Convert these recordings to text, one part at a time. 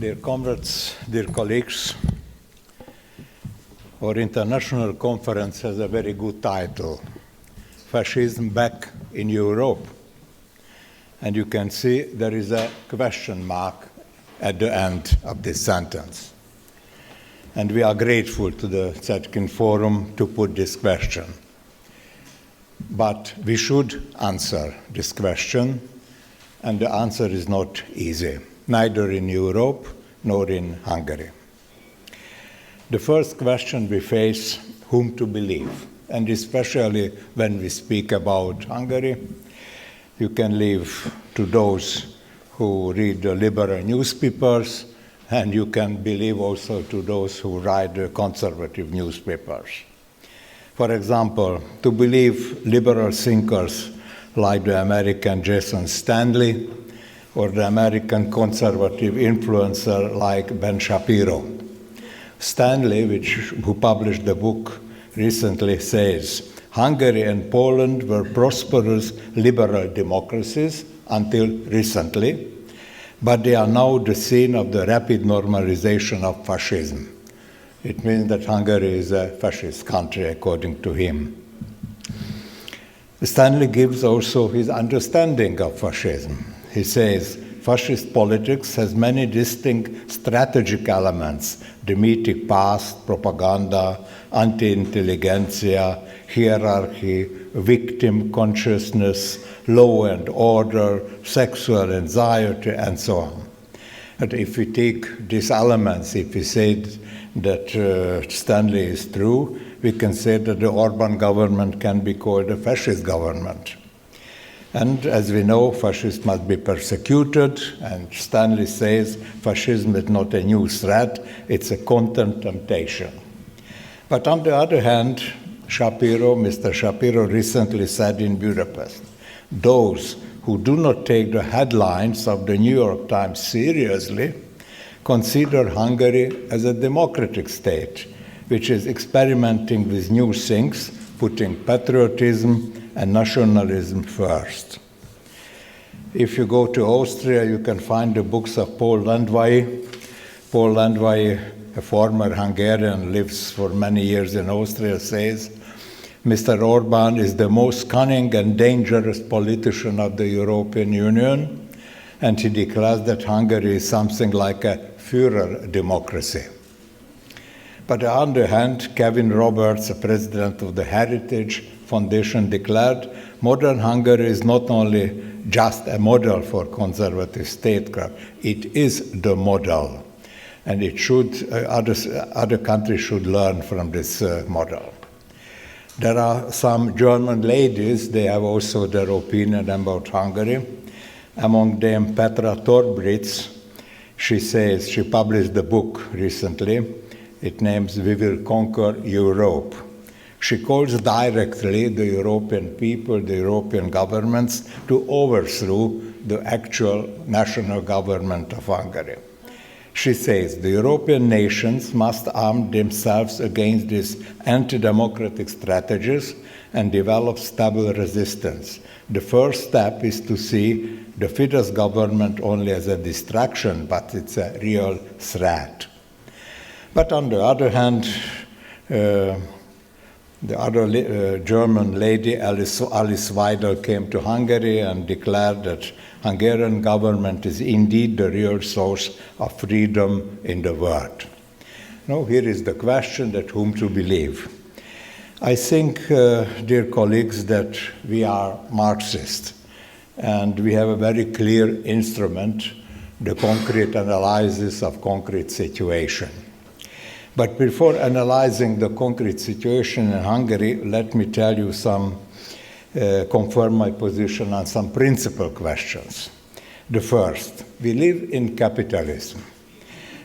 Dear comrades, dear colleagues, our international conference has a very good title, Fascism Back in Europe. And you can see there is a question mark at the end of this sentence. And we are grateful to the zetkin.forum to put this question. But we should answer this question, and the answer is not easy, neither in Europe nor in Hungary. The first question we face, whom to believe? And especially when we speak about Hungary, you can leave to those who read the liberal newspapers, and you can believe also to those who write the conservative newspapers. For example, to believe liberal thinkers like the American Jason Stanley or the American conservative influencer like Ben Shapiro. Stanley, who published the book recently, says, Hungary and Poland were prosperous liberal democracies until recently, but they are now the scene of the rapid normalization of fascism. It means that Hungary is a fascist country, according to him. Stanley gives also his understanding of fascism. He says, fascist politics has many distinct strategic elements: the mythic past, propaganda, anti-intelligentsia, hierarchy, victim consciousness, law and order, sexual anxiety, and so on. And if we take these elements, if we say that Stanley is true, we can say that the Orban government can be called a fascist government. And as we know, fascists must be persecuted, and Stanley says fascism is not a new threat, it's a constant temptation. But on the other hand, Mr. Shapiro recently said in Budapest, those who do not take the headlines of the New York Times seriously consider Hungary as a democratic state, which is experimenting with new things, putting patriotism and nationalism first. If you go to Austria, you can find the books of Paul Landwehr. Paul Landwehr, a former Hungarian, lives for many years in Austria, says, Mr. Orban is the most cunning and dangerous politician of the European Union, and he declares that Hungary is something like a Führer democracy. But on the other hand, Kevin Roberts, the president of the Heritage Foundation, declared, modern Hungary is not only just a model for conservative statecraft, it is the model. And it should, other countries should learn from this model. There are some German ladies, they have also their opinion about Hungary. Among them, Petra Torbritz, she says, she published the book recently. It names We Will Conquer Europe. She calls directly the European people, the European governments, to overthrow the actual national government of Hungary. She says the European nations must arm themselves against these anti-democratic strategies and develop stable resistance. The first step is to see the Fidesz government only as a distraction, but it's a real threat. But on the other hand, the other German lady, Alice Weidel, came to Hungary and declared that Hungarian government is indeed the real source of freedom in the world. Now, here is the question that whom to believe. I think, dear colleagues, that we are Marxist, and we have a very clear instrument, the concrete analysis of concrete situation. But before analyzing the concrete situation in Hungary, let me tell you confirm my position on some principal questions. The first, we live in capitalism,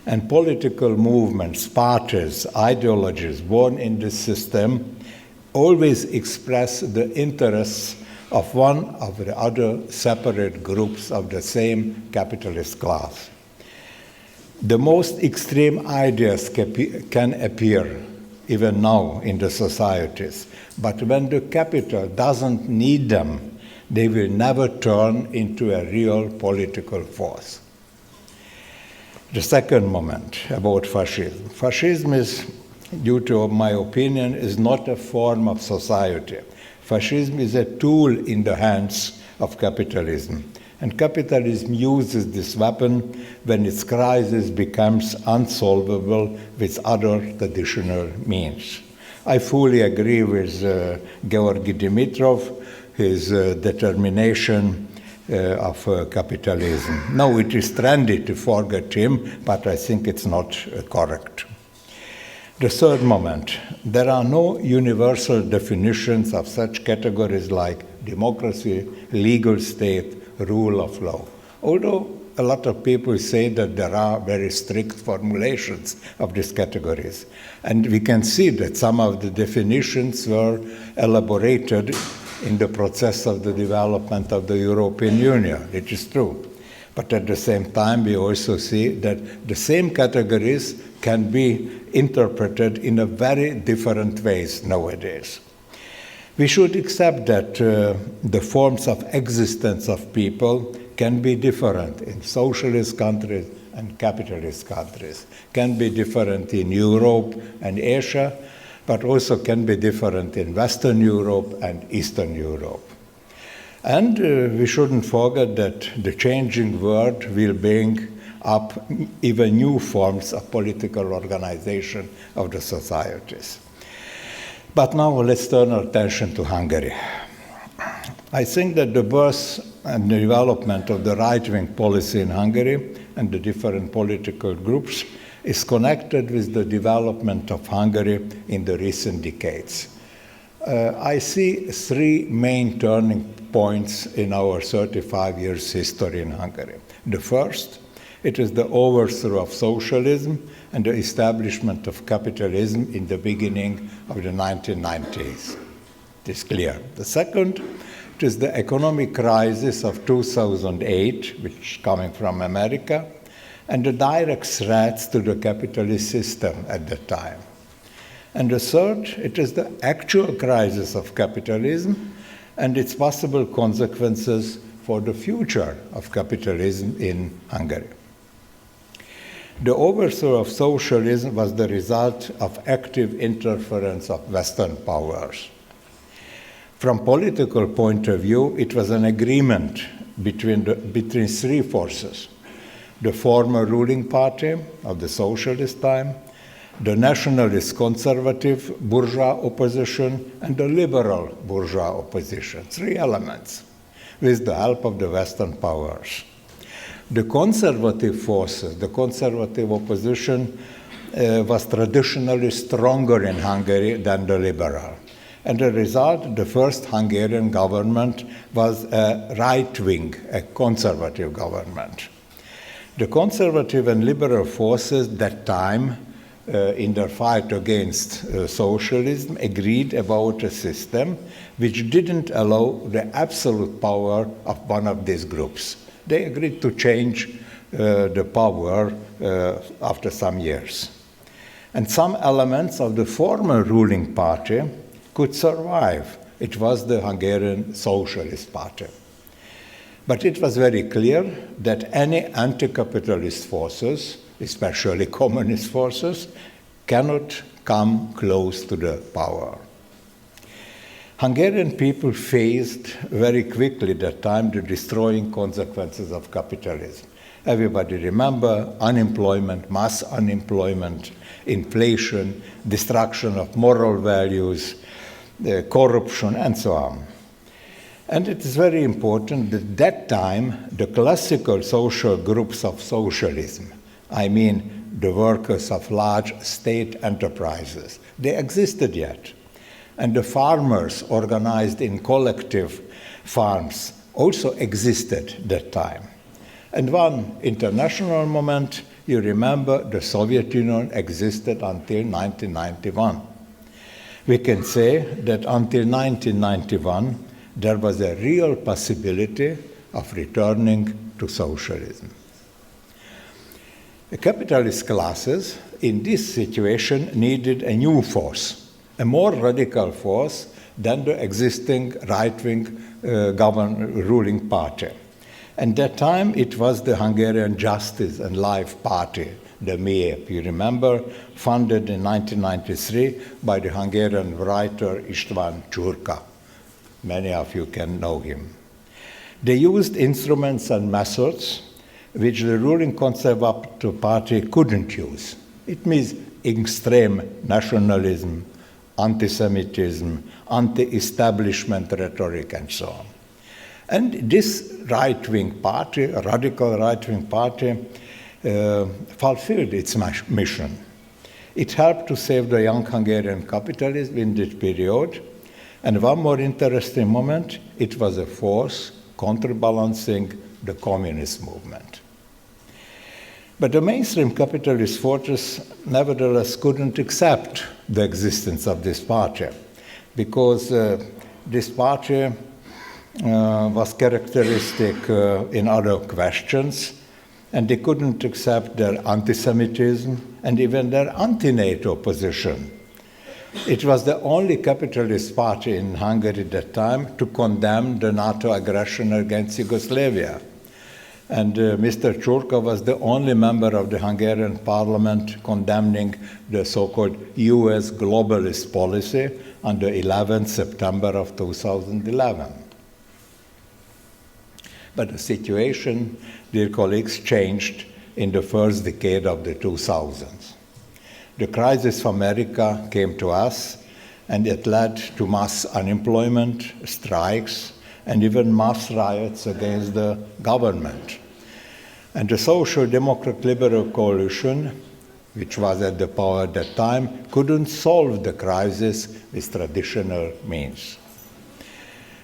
and political movements, parties, ideologies born in this system always express the interests of one of the other separate groups of the same capitalist class. The most extreme ideas can appear even now in the societies, but when the capital doesn't need them, they will never turn into a real political force. The second moment about fascism. Fascism is, due to my opinion, is not a form of society. Fascism is a tool in the hands of capitalism. And capitalism uses this weapon when its crisis becomes unsolvable with other traditional means. I fully agree with Georgy Dimitrov, his determination of capitalism. No, it is trendy to forget him, but I think it's not correct. The third moment, there are no universal definitions of such categories like democracy, legal state, rule of law. Although a lot of people say that there are very strict formulations of these categories. And we can see that some of the definitions were elaborated in the process of the development of the European Union. It is true. But at the same time, we also see that the same categories can be interpreted in a very different ways nowadays. We should accept that the forms of existence of people can be different in socialist countries and capitalist countries, can be different in Europe and Asia, but also can be different in Western Europe and Eastern Europe. And we shouldn't forget that the changing world will bring up even new forms of political organization of the societies. But now let's turn our attention to Hungary. I think that the birth and the development of the right-wing policy in Hungary and the different political groups is connected with the development of Hungary in the recent decades. I see three main turning points in our 35 years history in Hungary. The first, it is the overthrow of socialism and the establishment of capitalism in the beginning of the 1990s. It is clear. The second, it is the economic crisis of 2008, which is coming from America, and the direct threats to the capitalist system at the time. And the third, it is the actual crisis of capitalism and its possible consequences for the future of capitalism in Hungary. The overthrow of socialism was the result of active interference of Western powers. From political point of view, it was an agreement between three forces: the former ruling party of the socialist time, the nationalist conservative bourgeois opposition, and the liberal bourgeois opposition. Three elements, with the help of the Western powers. The conservative forces, the conservative opposition, was traditionally stronger in Hungary than the liberal. And the result, the first Hungarian government was a right-wing, a conservative government. The conservative and liberal forces at that time, in their fight against socialism, agreed about a system which didn't allow the absolute power of one of these groups. They agreed to change the power after some years. And some elements of the former ruling party could survive. It was the Hungarian Socialist Party. But it was very clear that any anti-capitalist forces, especially communist forces, cannot come close to the power. Hungarian people faced very quickly at that time the destroying consequences of capitalism. Everybody remember unemployment, mass unemployment, inflation, destruction of moral values, corruption, and so on. And it is very important that at that time the classical social groups of socialism, I mean the workers of large state enterprises, they existed yet. And the farmers organized in collective farms also existed at that time. And one international moment, you remember the Soviet Union existed until 1991. We can say that until 1991, there was a real possibility of returning to socialism. The capitalist classes in this situation needed a new force, a more radical force than the existing right-wing ruling party. And that time it was the Hungarian Justice and Life Party, the MIEP, you remember, founded in 1993 by the Hungarian writer István Csurka. Many of you can know him. They used instruments and methods which the ruling Conservative Party couldn't use. It means extreme nationalism, antisemitism, anti-establishment rhetoric, and so on. And this right-wing party, a radical right-wing party, fulfilled its mission. It helped to save the young Hungarian capitalism in this period. And one more interesting moment, it was a force counterbalancing the communist movement. But the mainstream capitalist forces nevertheless couldn't accept the existence of this party because this party was characteristic in other questions, and they couldn't accept their antisemitism and even their anti-NATO position. It was the only capitalist party in Hungary at that time to condemn the NATO aggression against Yugoslavia. And Mr. Csurka was the only member of the Hungarian parliament condemning the so-called US globalist policy on the 11th September of 2011. But the situation, dear colleagues, changed in the first decade of the 2000s. The crisis of America came to us, and it led to mass unemployment, strikes, and even mass riots against the government. And the Social Democrat Liberal Coalition, which was at the power at that time, couldn't solve the crisis with traditional means.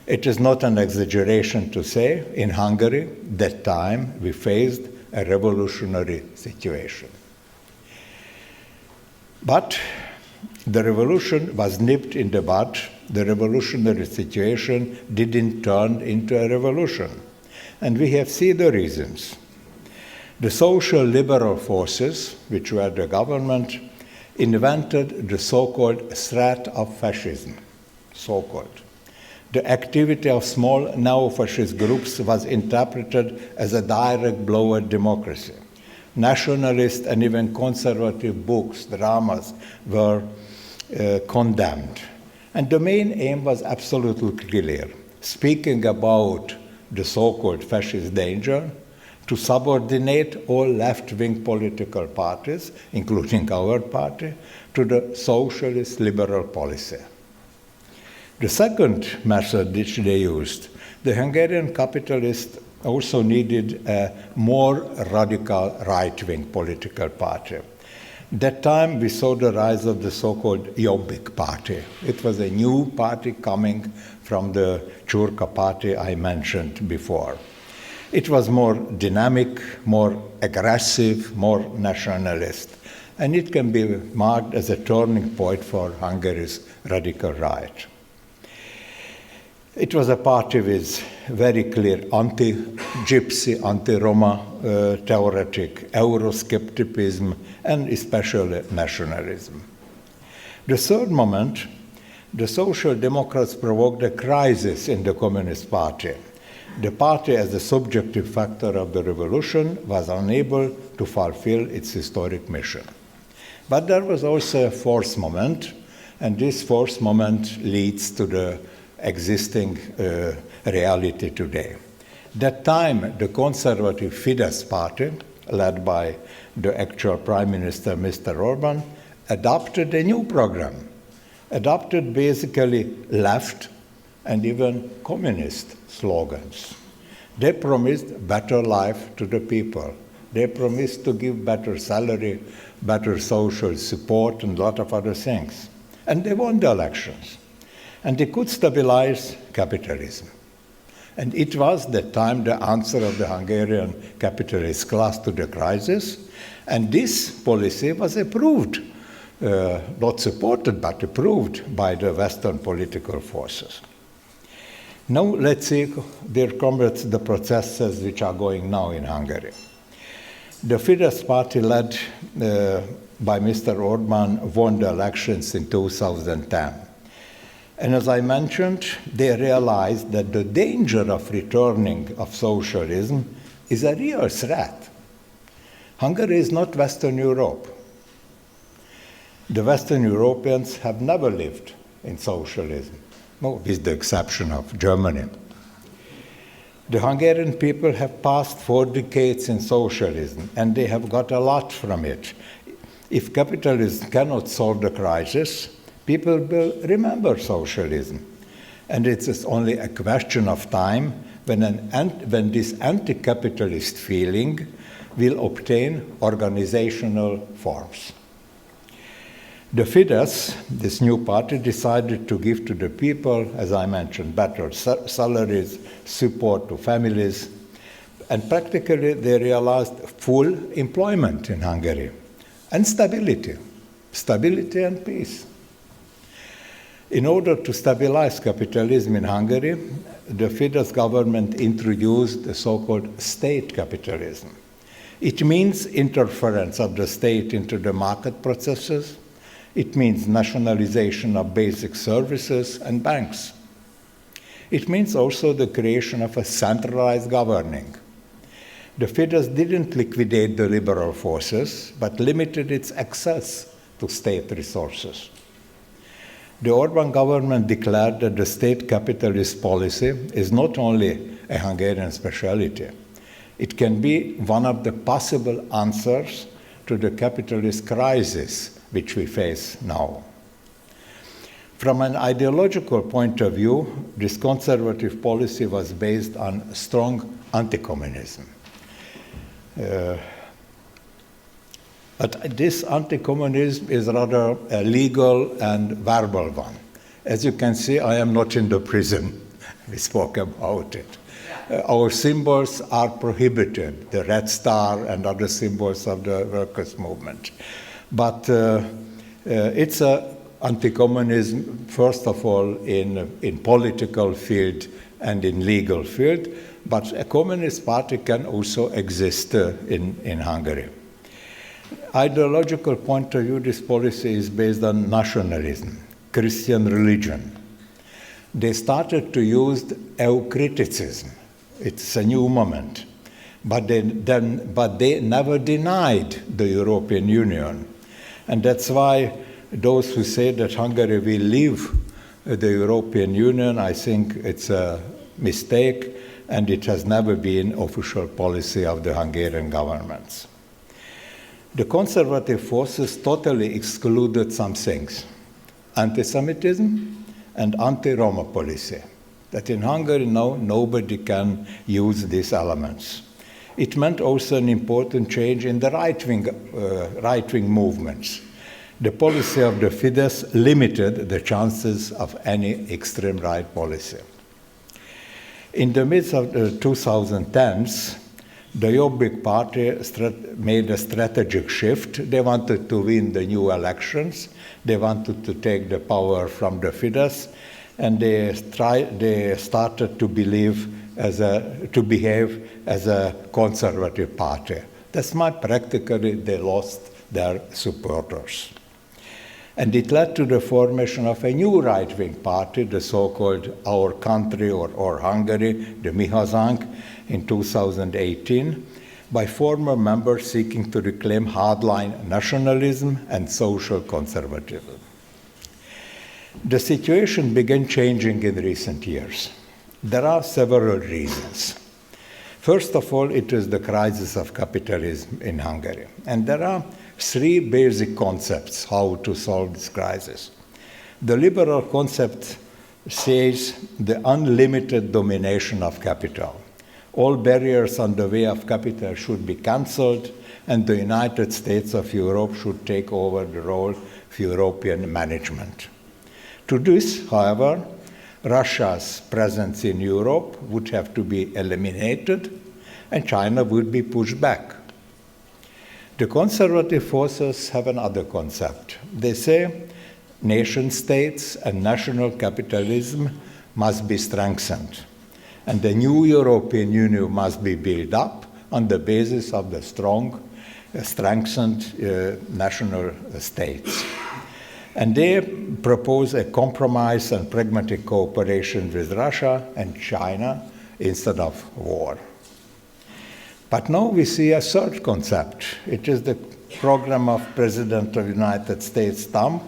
It is not an exaggeration to say, in Hungary, that time we faced a revolutionary situation. But the revolution was nipped in the bud. The revolutionary situation didn't turn into a revolution. And we have seen the reasons. The social liberal forces, which were the government, invented the so-called threat of fascism, so-called. The activity of small neo-fascist groups was interpreted as a direct blow at democracy. Nationalist and even conservative books, dramas were condemned. And the main aim was absolutely clear, speaking about the so-called fascist danger, to subordinate all left-wing political parties, including our party, to the socialist liberal policy. The second method which they used, the Hungarian capitalists also needed a more radical right-wing political party. At that time, we saw the rise of the so-called Jobbik party. It was a new party coming from the Csurka party I mentioned before. It was more dynamic, more aggressive, more nationalist, and it can be marked as a turning point for Hungary's radical right. It was a party with very clear anti-Gypsy, anti-Roma theoretic, Euroscepticism, and especially nationalism. The third moment, the Social Democrats provoked a crisis in the Communist Party. The party, as a subjective factor of the revolution, was unable to fulfill its historic mission. But there was also a fourth moment, and this fourth moment leads to the existing reality today. That time, the conservative Fidesz party, led by the actual Prime Minister, Mr. Orban, adopted a new program, adopted basically left and even communist slogans. They promised better life to the people. They promised to give better salary, better social support, and a lot of other things. And they won the elections. And they could stabilize capitalism. And it was that time the answer of the Hungarian capitalist class to the crisis. And this policy was approved, not supported, but approved by the Western political forces. Now let's see, dear comrades, the processes which are going now in Hungary. The Fidesz party, led by Mr. Orban, won the elections in 2010. And as I mentioned, they realized that the danger of returning of socialism is a real threat. Hungary is not Western Europe. The Western Europeans have never lived in socialism, with the exception of Germany. The Hungarian people have passed 4 decades in socialism, and they have got a lot from it. If capitalism cannot solve the crisis, people will remember socialism. And it is only a question of time when this anti-capitalist feeling will obtain organizational forms. The Fidesz, this new party, decided to give to the people, as I mentioned, better salaries, support to families, and practically they realized full employment in Hungary, and stability and peace. In order to stabilize capitalism in Hungary, the Fidesz government introduced the so-called state capitalism. It means interference of the state into the market processes. It means nationalization of basic services and banks. It means also the creation of a centralized governing. The Fidesz didn't liquidate the liberal forces, but limited its access to state resources. The Orban government declared that the state capitalist policy is not only a Hungarian speciality. It can be one of the possible answers to the capitalist crisis which we face now. From an ideological point of view, this conservative policy was based on strong anticommunism. But this anti-communism is rather a legal and verbal one. As you can see, I am not in the prison. We spoke about it. Our symbols are prohibited, the Red Star and other symbols of the workers' movement. But it's an anti-communism, first of all, in political field and in legal field, but a communist party can also exist in Hungary. Ideological point of view, this policy is based on nationalism, Christian religion. They started to use eucriticism. It's a new moment. But they never denied the European Union. And that's why those who say that Hungary will leave the European Union, I think it's a mistake, and it has never been official policy of the Hungarian governments. The conservative forces totally excluded some things: antisemitism and anti-Roma policy. That in Hungary now nobody can use these elements. It meant also an important change in the right-wing movements. The policy of the Fidesz limited the chances of any extreme right policy. In the midst of the 2010s, the Jobbik party made a strategic shift. They wanted to win the new elections. They wanted to take the power from the Fidesz, and they started to behave as a conservative party. That's why practically they lost their supporters. And it led to the formation of a new right-wing party, the so-called Our Country or Hungary, the Mi Hazánk, in 2018, by former members seeking to reclaim hardline nationalism and social conservatism. The situation began changing in recent years. There are several reasons. First of all, it is the crisis of capitalism in Hungary. And there are 3 basic concepts how to solve this crisis. The liberal concept says the unlimited domination of capital. All barriers on the way of capital should be cancelled, and the United States of Europe should take over the role of European management. To this, however, Russia's presence in Europe would have to be eliminated, and China would be pushed back. The conservative forces have another concept. They say nation states and national capitalism must be strengthened, and the new European Union must be built up on the basis of the strong, strengthened national states. And they propose a compromise and pragmatic cooperation with Russia and China instead of war. But now we see a third concept. It is the program of President of the United States, Trump.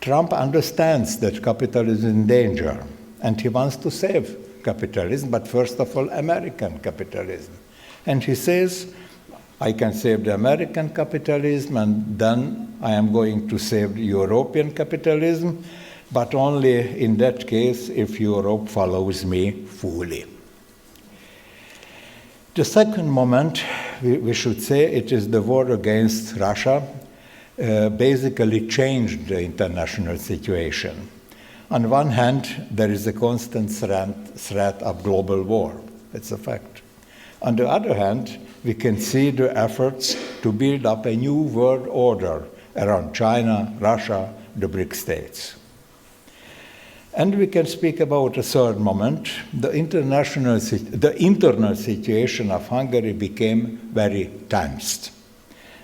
Trump understands that capitalism is in danger, and he wants to save capitalism, but first of all, American capitalism. And he says, I can save the American capitalism, and then I am going to save European capitalism, but only in that case if Europe follows me fully. The second moment, we should say, it is the war against Russia, basically changed the international situation. On one hand, there is a constant threat of global war. It's a fact. On the other hand, we can see the efforts to build up a new world order around China, Russia, the BRIC states. And we can speak about a third moment. The internal situation of Hungary became very tensed.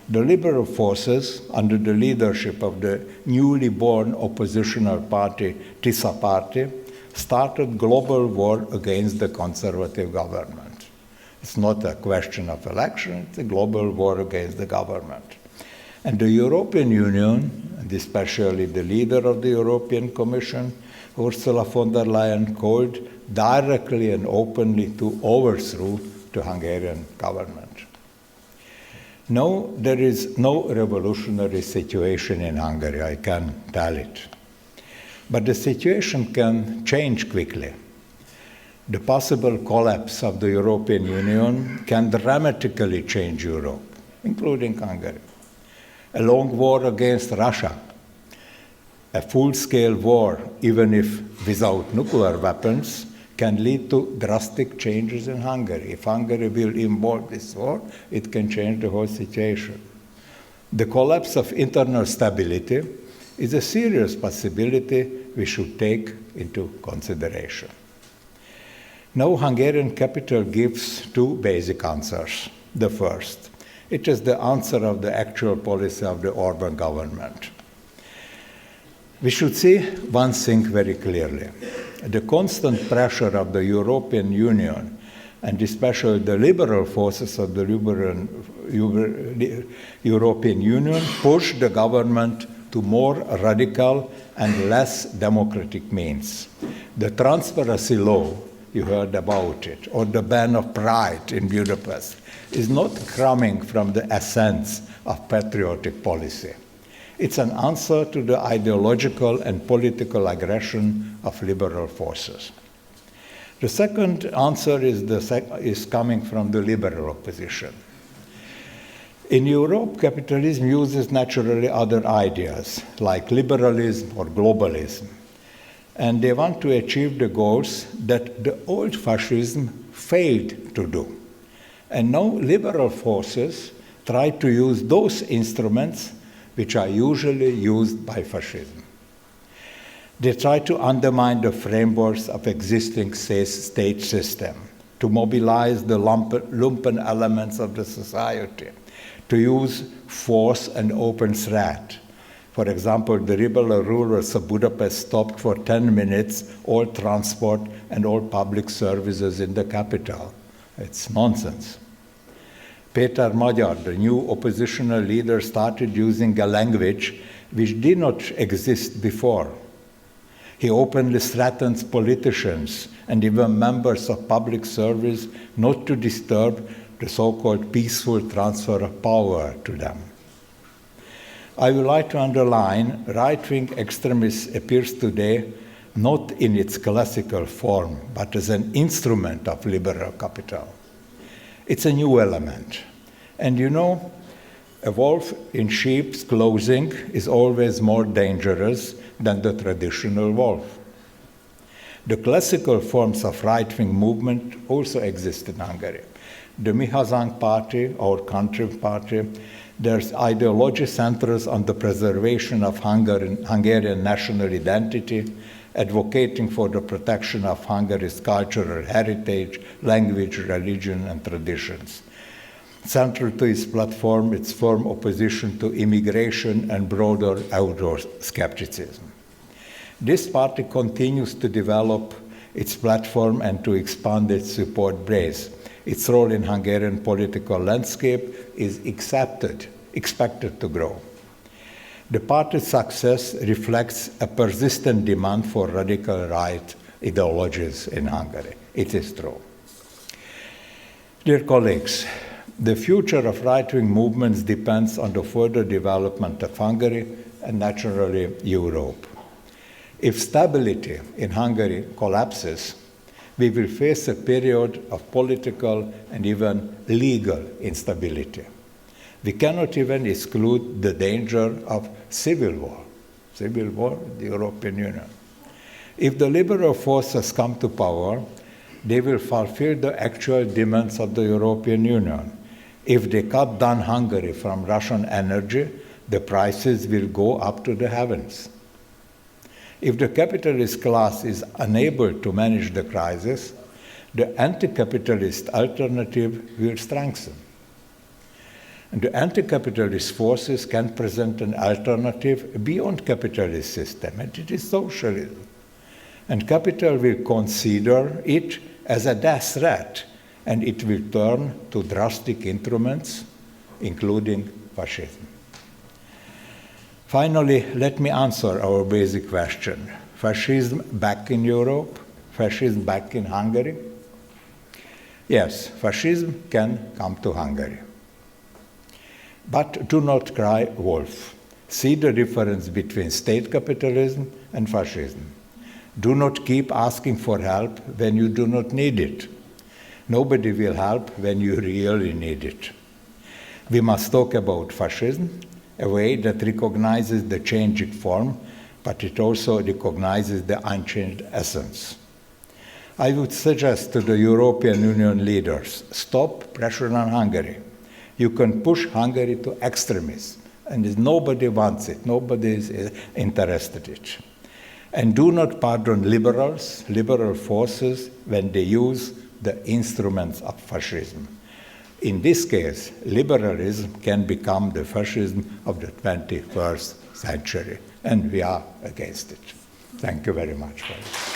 The liberal forces, under the leadership of the newly born oppositional party, Tisza Party, started global war against the conservative government. It's not a question of election, it's a global war against the government. And the European Union, and especially the leader of the European Commission, Ursula von der Leyen, called directly and openly to overthrow the Hungarian government. No, there is no revolutionary situation in Hungary, I can tell it. But the situation can change quickly. The possible collapse of the European Union can dramatically change Europe, including Hungary. A long war against Russia, a full-scale war, even if without nuclear weapons, can lead to drastic changes in Hungary. If Hungary will involve this war, it can change the whole situation. The collapse of internal stability is a serious possibility we should take into consideration. Now, Hungarian capital gives two basic answers. The first, it is the answer of the actual policy of the Orban government. We should see one thing very clearly. The constant pressure of the European Union, and especially the liberal forces of the European Union, push the government to more radical and less democratic means. The transparency law, you heard about it, or the ban of pride in Budapest, is not coming from the essence of patriotic policy. It's an answer to the ideological and political aggression of liberal forces. The second answer is coming from the liberal opposition. In Europe, capitalism uses naturally other ideas, like liberalism or globalism. And they want to achieve the goals that the old fascism failed to do. And now liberal forces try to use those instruments which are usually used by fascism. They try to undermine the frameworks of existing state system, to mobilize the lumpen elements of the society, to use force and open threat. For example, the rebel rulers of Budapest stopped for 10 minutes all transport and all public services in the capital. It's nonsense. Péter Magyar, the new oppositional leader, started using a language which did not exist before. He openly threatens politicians and even members of public service not to disturb the so-called peaceful transfer of power to them. I would like to underline, right-wing extremism appears today not in its classical form, but as an instrument of liberal capital. It's a new element. And you know, a wolf in sheep's clothing is always more dangerous than the traditional wolf. The classical forms of right-wing movement also exist in Hungary. The Mi Hazánk party, our country party, their ideology centers on the preservation of Hungarian national identity, advocating for the protection of Hungary's cultural heritage, language, religion, and traditions. Central to its platform, its firm opposition to immigration and broader Euroscepticism. This party continues to develop its platform and to expand its support base. Its role in Hungarian political landscape is expected to grow. The party's success reflects a persistent demand for radical right ideologies in Hungary. It is true. Dear colleagues, the future of right-wing movements depends on the further development of Hungary and naturally Europe. If stability in Hungary collapses, we will face a period of political and even legal instability. We cannot even exclude the danger of civil war in the European Union. If the liberal forces come to power, they will fulfill the actual demands of the European Union. If they cut down Hungary from Russian energy, the prices will go up to the heavens. If the capitalist class is unable to manage the crisis, the anti-capitalist alternative will strengthen. And the anti-capitalist forces can present an alternative beyond capitalist system, and it is socialism. And capital will consider it as a death threat, and it will turn to drastic instruments, including fascism. Finally, let me answer our basic question. Fascism back in Europe? Fascism back in Hungary? Yes, fascism can come to Hungary. But do not cry wolf. See the difference between state capitalism and fascism. Do not keep asking for help when you do not need it. Nobody will help when you really need it. We must talk about fascism, a way that recognizes the changing form, but it also recognizes the unchanged essence. I would suggest to the European Union leaders, stop pressure on Hungary. You can push Hungary to extremism, and nobody wants it, nobody is interested in it. And do not pardon liberal forces, when they use the instruments of fascism. In this case, liberalism can become the fascism of the 21st century, and we are against it. Thank you very much for it.